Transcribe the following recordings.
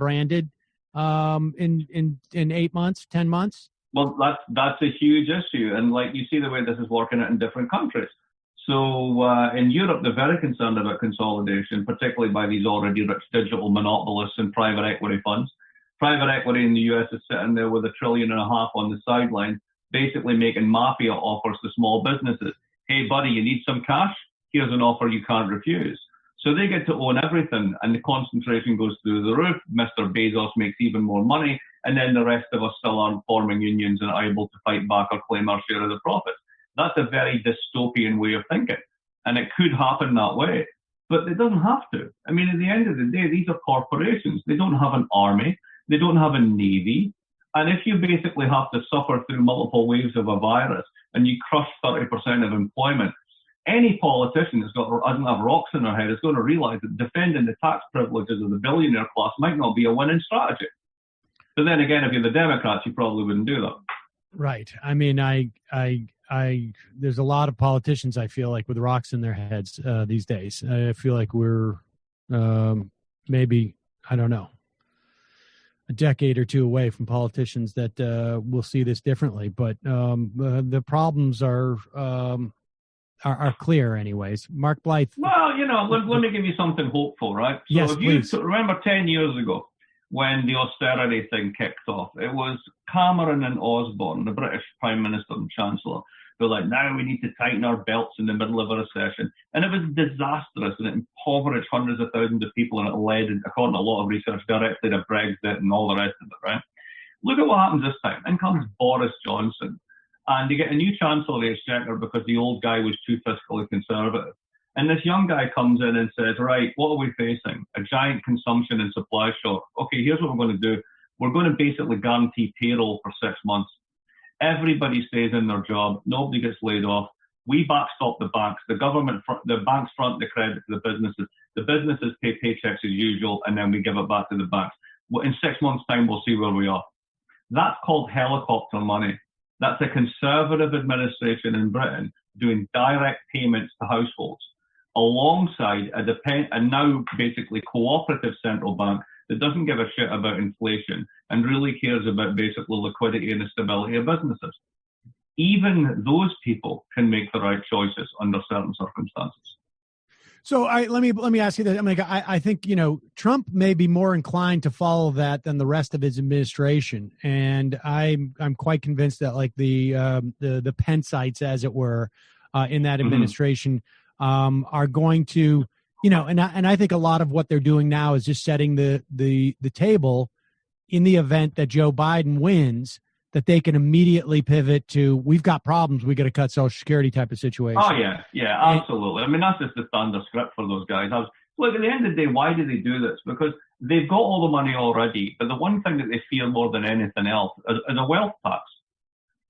branded in 8 months, 10 months? Well, that's a huge issue. And like you see the way this is working out in different countries. So in Europe, they're very concerned about consolidation, particularly by these already rich digital monopolists and private equity funds. Private equity in the US is sitting there with $1.5 trillion on the sideline, basically making mafia offers to small businesses. Hey, buddy, you need some cash? Here's an offer you can't refuse. So they get to own everything, and the concentration goes through the roof. Mr. Bezos makes even more money, and then the rest of us still aren't forming unions and are able to fight back or claim our share of the profits. That's a very dystopian way of thinking, and it could happen that way, but it doesn't have to. I mean, at the end of the day, these are corporations. They don't have an army. They don't have a navy. And if you basically have to suffer through multiple waves of a virus and you crush 30% of employment, any politician doesn't have rocks in their head is going to realize that defending the tax privileges of the billionaire class might not be a winning strategy. But then again, if you're the Democrats, you probably wouldn't do that. Right. I mean, there's a lot of politicians, I feel like, with rocks in their heads these days. I feel like we're maybe, I don't know, a decade or two away from politicians that will see this differently. But the problems are clear anyways. Mark Blyth. Well, let me give you something hopeful, right? So yes, if you remember 10 years ago when the austerity thing kicked off, it was Cameron and Osborne, the British Prime Minister and Chancellor, who were like, now we need to tighten our belts in the middle of a recession. And it was disastrous, and it impoverished hundreds of thousands of people, and it led, according to a lot of research, directly to Brexit and all the rest of it, right? Look at what happens this time. In comes Boris Johnson. And they get a new Chancellor of the Exchequer because the old guy was too fiscally conservative. And this young guy comes in and says, right, what are we facing? A giant consumption and supply shock. Okay, here's what we're going to do. We're going to basically guarantee payroll for 6 months. Everybody stays in their job. Nobody gets laid off. We backstop the banks. The banks front the credit to the businesses. The businesses pay paychecks as usual, and then we give it back to the banks. In 6 months' time, we'll see where we are. That's called helicopter money. That's a conservative administration in Britain doing direct payments to households alongside a now basically cooperative central bank that doesn't give a shit about inflation and really cares about basically liquidity and the stability of businesses. Even those people can make the right choices under certain circumstances. So let me ask you this. I mean, I think, Trump may be more inclined to follow that than the rest of his administration. And I'm quite convinced that like the Pensites, as it were, in that administration are going to, and I think a lot of what they're doing now is just setting the table in the event that Joe Biden wins, that they can immediately pivot to, we've got problems, we got to cut Social Security type of situation. Oh, yeah, absolutely. I mean, that's just the standard script for those guys. Look, at the end of the day, why do they do this? Because they've got all the money already, but the one thing that they fear more than anything else is a wealth tax.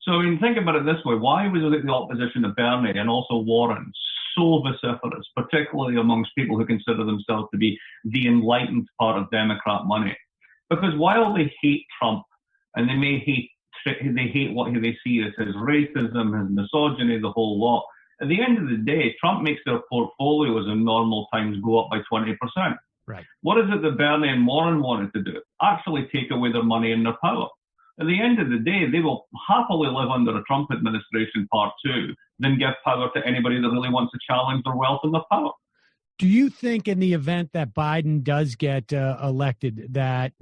So when you think about it this way, why was the opposition of Bernie and also Warren so vociferous, particularly amongst people who consider themselves to be the enlightened part of Democrat money? Because while they hate Trump, and they hate what they see as his racism, his misogyny, the whole lot. At the end of the day, Trump makes their portfolios in normal times go up by 20%. Right. What is it that Bernie and Warren wanted to do? Actually take away their money and their power. At the end of the day, they will happily live under a Trump administration part 2 than give power to anybody that really wants to challenge their wealth and their power. Do you think in the event that Biden does get elected, that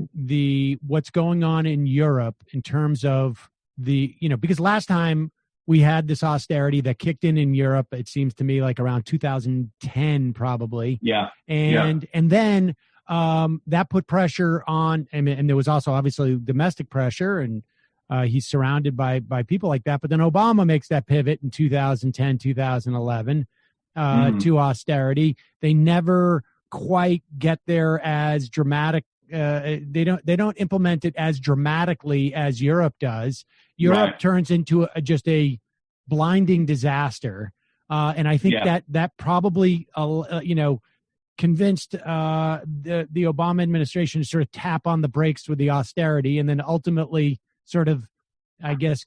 what's going on in Europe in terms of because last time we had this austerity that kicked in Europe, it seems to me like around 2010 probably. Yeah. And then that put pressure on, and there was also obviously domestic pressure, and he's surrounded by people like that. But then Obama makes that pivot in 2010, 2011. To austerity. They never quite get there as dramatic. They don't implement it as dramatically as Europe does. Europe turns into just a blinding disaster. And I think that probably, convinced the Obama administration to sort of tap on the brakes with the austerity and then ultimately sort of, I guess,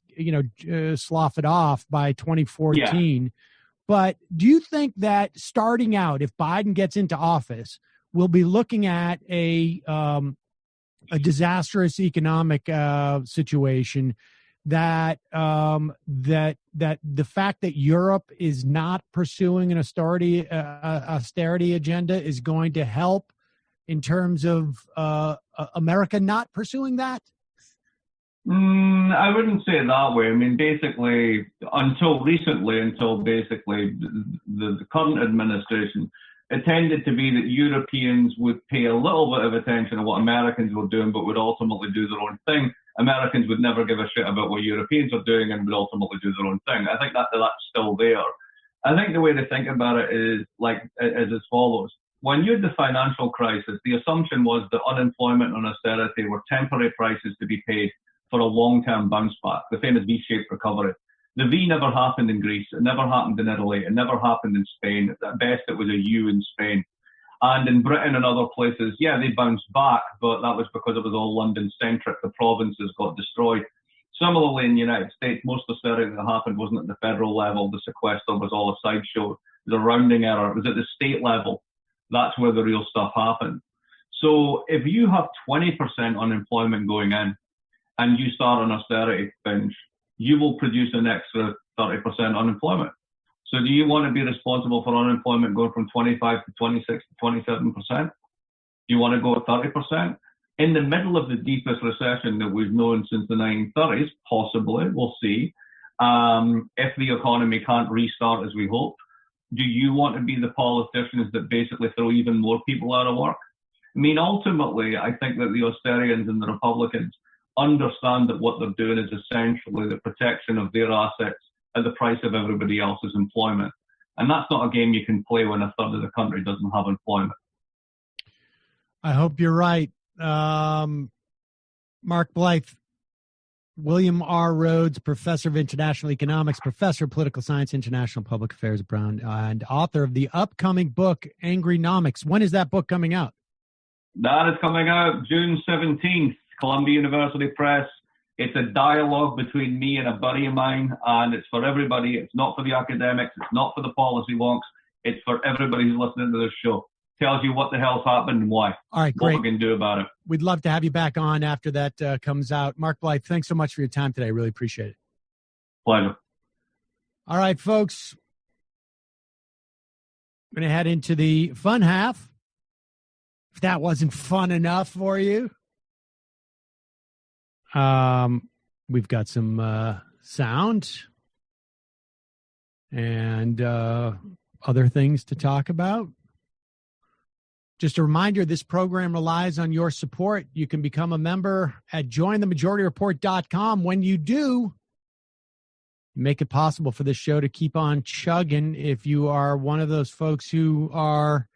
slough it off by 2014. Yeah. But do you think that starting out, if Biden gets into office, we'll be looking at a a disastrous economic situation, that the fact that Europe is not pursuing an austerity agenda is going to help in terms of America not pursuing that? I wouldn't say it that way. I mean, basically, until basically the current administration, it tended to be that Europeans would pay a little bit of attention to what Americans were doing, but would ultimately do their own thing. Americans would never give a shit about what Europeans are doing and would ultimately do their own thing. I think that's still there. I think the way to think about it is as follows. When you had the financial crisis, the assumption was that unemployment and austerity were temporary prices to be paid for a long-term bounce back, the famous V-shaped recovery. The V never happened in Greece. It never happened in Italy. It never happened in Spain. At best, it was a U in Spain. And in Britain and other places, yeah, they bounced back, but that was because it was all London-centric. The provinces got destroyed. Similarly, in the United States, most austerity that happened wasn't at the federal level. The sequester was all a sideshow. It was a rounding error. It was at the state level. That's where the real stuff happened. So if you have 20% unemployment going in, and you start an austerity binge, you will produce an extra 30% unemployment. So do you want to be responsible for unemployment going from 25 to 26 to 27%? Do you want to go at 30%? In the middle of the deepest recession that we've known since the 1930s, possibly, we'll see, if the economy can't restart as we hope, do you want to be the politicians that basically throw even more people out of work? I mean, ultimately, I think that the Austerians and the Republicans understand that what they're doing is essentially the protection of their assets at the price of everybody else's employment. And that's not a game you can play when a third of the country doesn't have employment. I hope you're right. Mark Blyth, William R. Rhodes, Professor of International Economics, Professor of Political Science, International Public Affairs at Brown, and author of the upcoming book, Angrynomics. When is that book coming out? That is coming out June 17th. Columbia University Press. It's a dialogue between me and a buddy of mine, and it's for everybody. It's not for the academics. It's not for the policy wonks. It's for everybody who's listening to this show. Tells you what the hell's happened and why. All right, great. What we can do about it. We'd love to have you back on after that comes out. Mark Blyth, thanks so much for your time today. Really appreciate it. Pleasure. All right, folks. I'm going to head into the fun half. If that wasn't fun enough for you. We've got some sound and other things to talk about. Just a reminder, this program relies on your support. You can become a member at jointhemajorityreport.com. When you do, make it possible for this show to keep on chugging. If you are one of those folks who are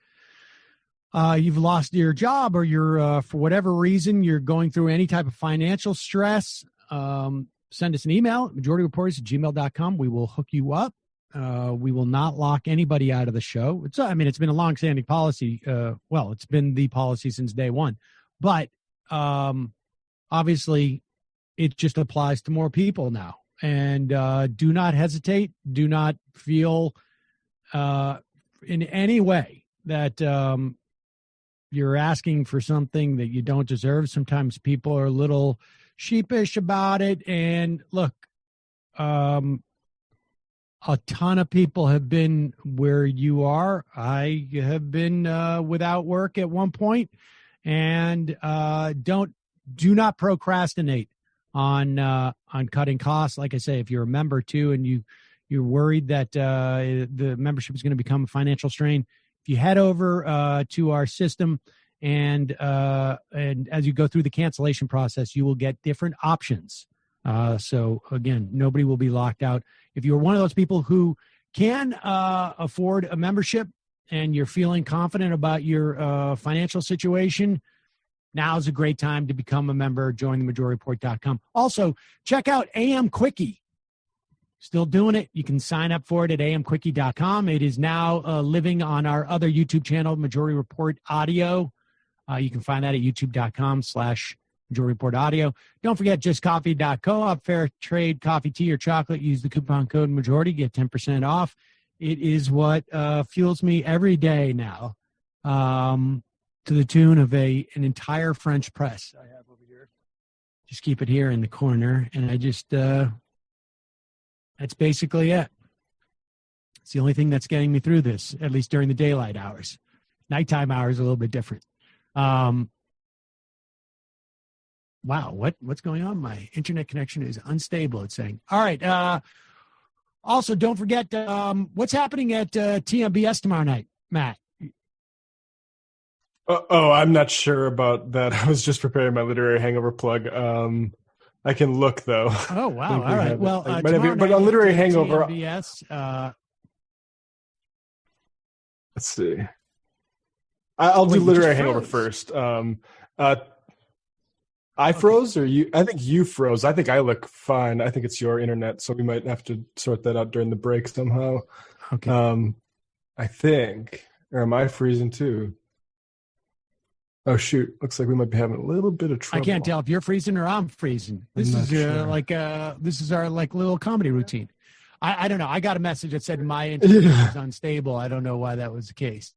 you've lost your job, or you're, for whatever reason, you're going through any type of financial stress, send us an email, majorityreporters@gmail.com. We will hook you up. We will not lock anybody out of the show. It's been a long-standing policy. It's been the policy since day one. But obviously, it just applies to more people now. And do not hesitate. Do not feel in any way that you're asking for something that you don't deserve. Sometimes people are a little sheepish about it. And look, a ton of people have been where you are. I have been without work at one point, and do not procrastinate on cutting costs. Like I say, if you're a member too, and you're worried that the membership is going to become a financial strain, if you head over to our system and as you go through the cancellation process, you will get different options. So again, nobody will be locked out. If you're one of those people who can afford a membership and you're feeling confident about your financial situation, now's a great time to become a member. JoinTheMajorityReport.com. Also, check out AM Quickie. Still doing it. You can sign up for it at amquickie.com. It is now living on our other YouTube channel, Majority Report Audio. You can find that at youtube.com/Majority Report Audio. Don't forget justcoffee.coop, fair trade coffee, tea, or chocolate. Use the coupon code Majority, get 10% off. It is what fuels me every day now, to the tune of an entire French press. I have Just keep it here in the corner, and I just that's basically it. It's the only thing that's getting me through this, at least during the daylight hours. Nighttime hours are a little bit different. Wow, what's going on? My internet connection is unstable, it's saying. All right. Also, don't forget, what's happening at TMBS tomorrow night, Matt? I'm not sure about that. I was just preparing my literary hangover plug. I can look, though. Oh, wow. All right. Well, but on literary hangover... TMBS, let's see. I'll do literary hangover first. I froze, or you? I think you froze. I think I look fine. I think it's your internet, so we might have to sort that out during the break somehow. Okay. I think, or am I freezing too? Oh shoot! Looks like we might be having a little bit of trouble. I can't tell if you're freezing or I'm freezing. This is this is our little comedy routine. I don't know. I got a message that said my internet is unstable. I don't know why that was the case.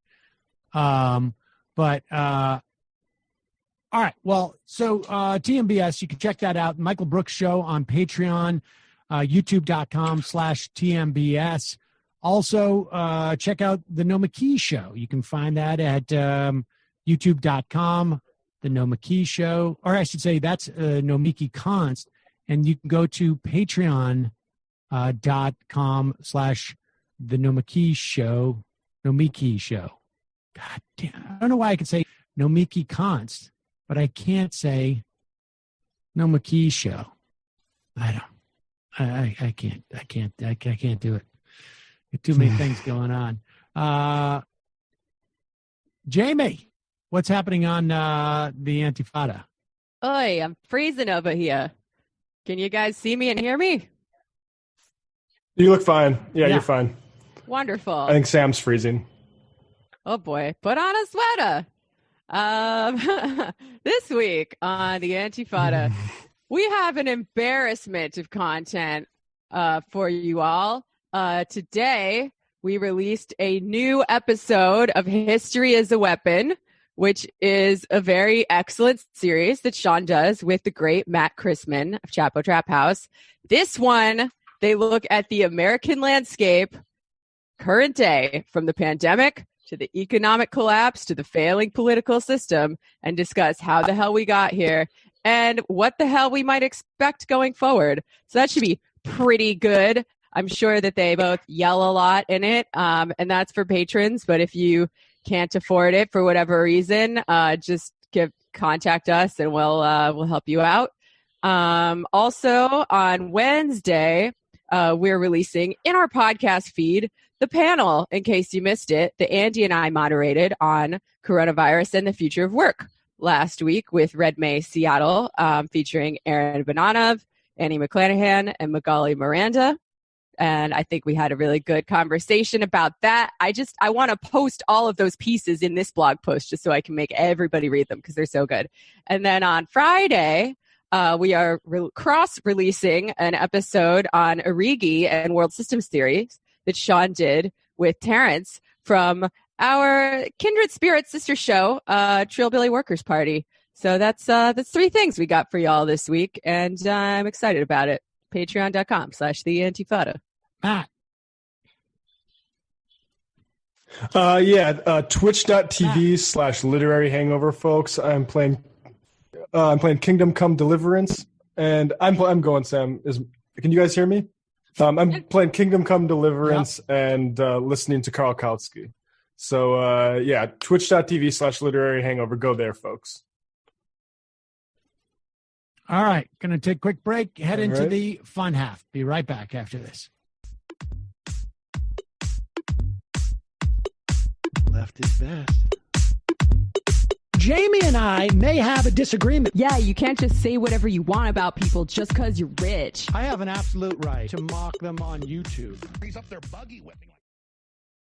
All right. Well, so TMBS, you can check that out. Michael Brooks Show on Patreon, youtube.com/TMBS. Also, check out the No McKee Show. You can find that at youtube.com, the No McKee Show. Or I should say that's Nomiki Const. And you can go to patreon.com/the Nomiki Show. Nomiki Show. God damn. I don't know why I could say Nomiki Const, but I can't say No McKee Show. I can't do it. Too many things going on. Jamie, what's happening on the Antifada? Oi, I'm freezing over here. Can you guys see me and hear me? You look fine. Yeah, you're fine. Wonderful. I think Sam's freezing. Oh boy, put on a sweater. This week on the Antifada, we have an embarrassment of content for you all. Today, we released a new episode of History is a Weapon, which is a very excellent series that Sean does with the great Matt Chrisman of Chapo Trap House. This one, they look at the American landscape, current day, from the pandemic to the economic collapse to the failing political system, and discuss how the hell we got here and what the hell we might expect going forward. So that should be pretty good. I'm sure that they both yell a lot in it, and that's for patrons. But if you can't afford it for whatever reason, just contact us and we'll help you out. Also on Wednesday, we're releasing in our podcast feed the panel, in case you missed it, that Andy and I moderated on coronavirus and the future of work last week with Red May Seattle, featuring Aaron Bananov, Annie McClanahan, and Magali Miranda. And I think we had a really good conversation about that. I want to post all of those pieces in this blog post just so I can make everybody read them because they're so good. And then on Friday, we are cross-releasing an episode on Origi and world systems theories that Sean did with Terrence from our Kindred Spirit sister show, Trillbilly Workers Party. So that's 3 things we got for y'all this week, and I'm excited about it. Patreon.com/theantifada. Matt. Twitch.tv/literary hangover, folks. I'm playing Kingdom Come Deliverance, and I'm going, Sam. Can you guys hear me? I'm playing Kingdom Come Deliverance and listening to Karl Kautsky. So, twitch.tv/literary hangover. Go there, folks. All right. Going to take a quick break. Head into the fun half. Be right back after this. Left is best. Jamie and I may have a disagreement. Yeah, you can't just say whatever you want about people just because you're rich. I have an absolute right to mock them on YouTube. He's up there buggy whipping.